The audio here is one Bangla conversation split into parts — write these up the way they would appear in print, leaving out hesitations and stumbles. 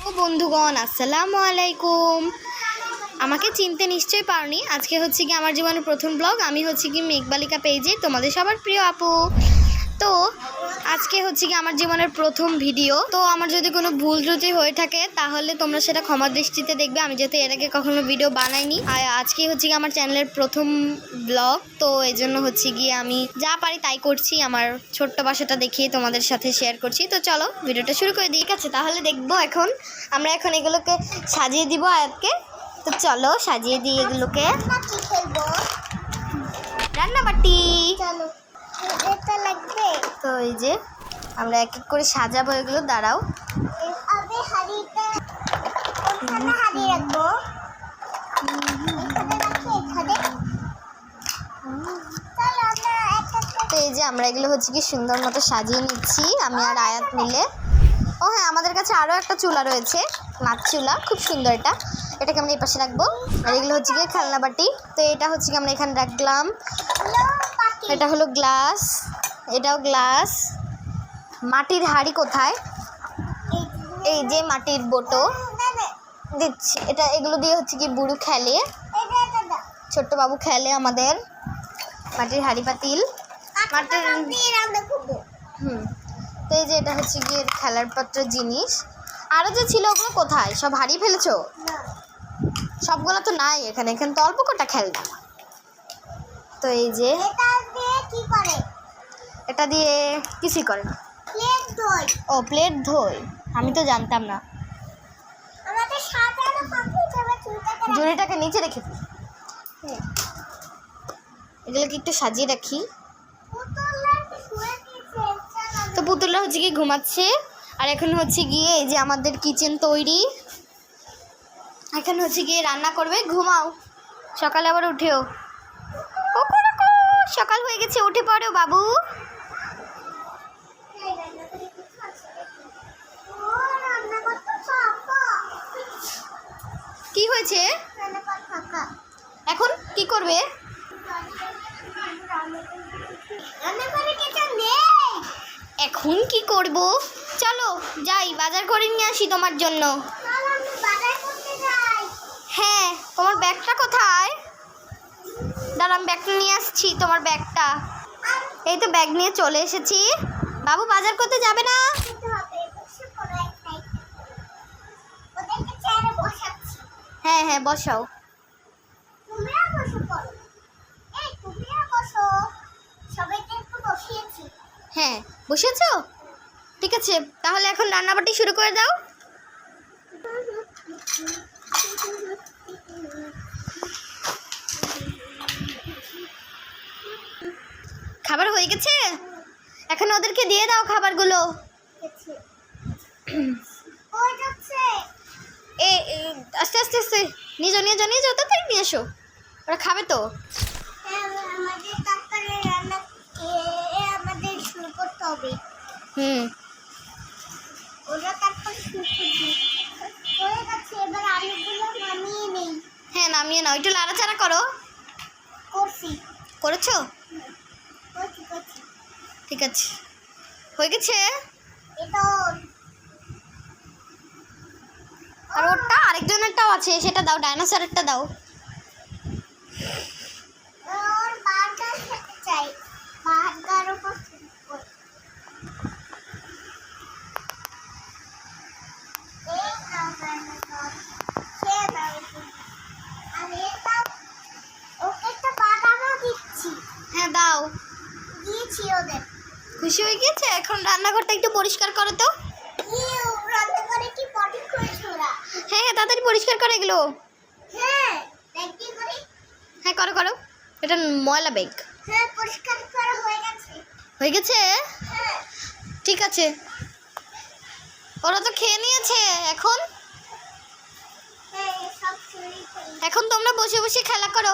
ও বন্ধুগণ আসসালামু আলাইকুম। আমাকে চিনতে নিশ্চয়ই পারোনি। আজকে হচ্ছে কি আমার জীবনের প্রথম ব্লগ। আমি হচ্ছে কি মেঘবালিকা পেজে তোমাদের সবার প্রিয় আপু। তো আজকে হচ্ছে কি আমার জীবনের প্রথম ভিডিও। তো আমার যদি কোনো ভুল ত্রুটি হয়ে থাকে তাহলে তোমরা সেটা ক্ষমা দৃষ্টিতে দেখবে। আমি যেহেতু এর আগে কখনো ভিডিও বানাইনি, আর আজকে হচ্ছে কি আমার চ্যানেলের প্রথম ব্লগ, তো এই জন্য হচ্ছে গিয়ে আমি যা পারি তাই করছি। আমার ছোট্ট বাসাটা দেখিয়ে তোমাদের সাথে শেয়ার করছি। তো চলো ভিডিওটা শুরু করে দিই। ঠিক আছে, তাহলে দেখবো আমরা এখন এগুলোকে সাজিয়ে দিব আয়াতকে। তো চলো সাজিয়ে দিই এগুলোকে। রান্নাবাটি তো এই যে আমরা এক এক করে সাজাবো এগুলো। দাঁড়াও, তো এই যে আমরা এগুলো হচ্ছে কি সুন্দর মতো সাজিয়ে নিচ্ছি আমি আর আয়াত মিলে। ও হ্যাঁ, আমাদের কাছে আরও একটা চুলা রয়েছে, মাছ চুলা, খুব সুন্দর। এটাকে আমরা এই পাশে রাখবো। আর এগুলো হচ্ছে গিয়ে খেলনা বাটি। তো এটা হচ্ছে কি আমরা এখানে রাখলাম। এটা হলো গ্লাস, এটাও গ্লাস। মাটির হাঁড়ি কোথায়? এই যে মাটির বোটো দিচ্ছি। এগুলো দিয়ে হচ্ছে কি বুড়ো খেলে, ছোট্ট বাবু খেলে আমাদের। মাটির হাঁড়ি পাতিল, মাটির তো এই যে এটা হচ্ছে গিয়ে খেলার পত্র জিনিস। আরও যে ছিল ওগুলো কোথায়? সব হারিয়ে ফেলেছো? সবগুলো তো নাই এখানে তো অল্প কটা খেলনা। তো এই যে এটা দিয়ে কিছুই করে না। ও প্লেট ধোয়, আমি তো জানতাম না। ঝুড়িটাকে নিচে রেখে দিই। এগুলোকে একটু সাজিয়ে রাখি। তো পুতুলরা হচ্ছে গিয়ে ঘুমাচ্ছে। আর এখন হচ্ছে গিয়ে এই যে আমাদের কিচেন তৈরি। এখন হচ্ছে গিয়ে রান্না করবে। ঘুমাও, সকালে আবার উঠেও। সকাল হয়ে গেছে, উঠে পড়ো বাবু। কি হয়েছে? এখন কি করবে? এখন কি করব? চলো যাই, বাজার করে নিয়ে আসি তোমার জন্য। হ্যাঁ, তোমার ব্যাগটা কোথায়? দাঁড়াও, আমি ব্যাগটা নিয়ে আসছি। তোমার ব্যাগটা এই তো, ব্যাগ নিয়ে চলে এসেছি। বাবু বাজার করতে যাবে না? হ্যাঁ হ্যাঁ, বসাও। হ্যাঁ বসেছো? ঠিক আছে, তাহলে এখন রান্নাবাটি শুরু করে দাও। খাবার হয়ে গেছে, এখন ওদেরকে দিয়ে দাও খাবারগুলো। আস্তে আস্তে আস্তে নিয়ে যাও তাড়াতাড়ি নিয়ে এসো, ওরা খাবে তো। হ্যাঁ নামিয়ে নাও, একটু লাড়াচাড়া করো। করেছো? ঠিক আছে, হয়ে গেছে। আর ওটা আরেকজনেরটাও আছে, সেটা দাও, ডাইনোসরেরটা দাও। হ্যাঁ দাও। খুশি হয়ে গিয়েছে। এখন রান্নাঘরটা একটু পরিষ্কার করো তো। হ্যাঁ হ্যাঁ, তাড়াতাড়ি পরিষ্কার করো এগুলো। হ্যাঁ করো করো, এটা ময়লা ব্যাগ। হয়ে গেছে? ঠিক আছে, ওরা তো খেয়ে নিয়েছে। এখন তোমরা বসে বসে খেলা করো।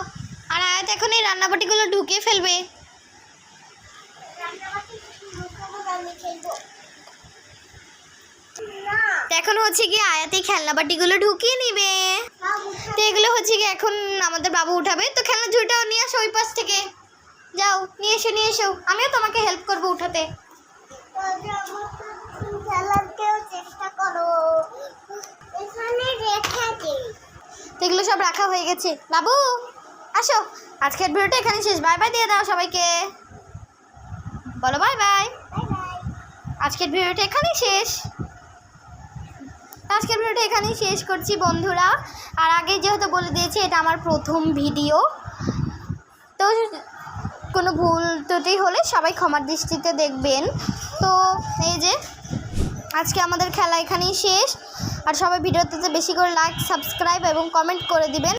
আর আয়াত এখন এই রান্নাবাটিগুলো ঢুকিয়ে ফেলবে। এখন হচ্ছে গিয়ে আয়াতে খেলনাবাটিগুলো ঢুকিয়ে নিবে। তো এগুলো হচ্ছে গিয়ে এখন আমাদের বাবু উঠাবে। তো খেলনা ঝুড়িটাও নিয়ে আসো ওই পাশ থেকে। যাও নিয়ে এসো, আমিও তোমাকে হেল্প করবো উঠাতে। সব রাখা হয়ে গেছে। বাবু আসো, আজকের ভিডিওটা এখানে শেষ। বাই বাই দিয়ে দাও সবাইকে, বলো বাই বাই। আজকের ভিডিওটা এখানেই শেষ। আজকের ভিডিওটা এখানেই শেষ করছি বন্ধুরা। আর আগে যেহেতু বলে দিয়েছি এটা আমার প্রথম ভিডিও, তো কোনো ভুল ত্রুটি হলে সবাই ক্ষমার দৃষ্টিতে দেখবেন। তো এই যে আজকে আমাদের খেলা এখানেই শেষ। আর সবাই ভিডিওতে বেশি করে লাইক, সাবস্ক্রাইব এবং কমেন্ট করে দিবেন।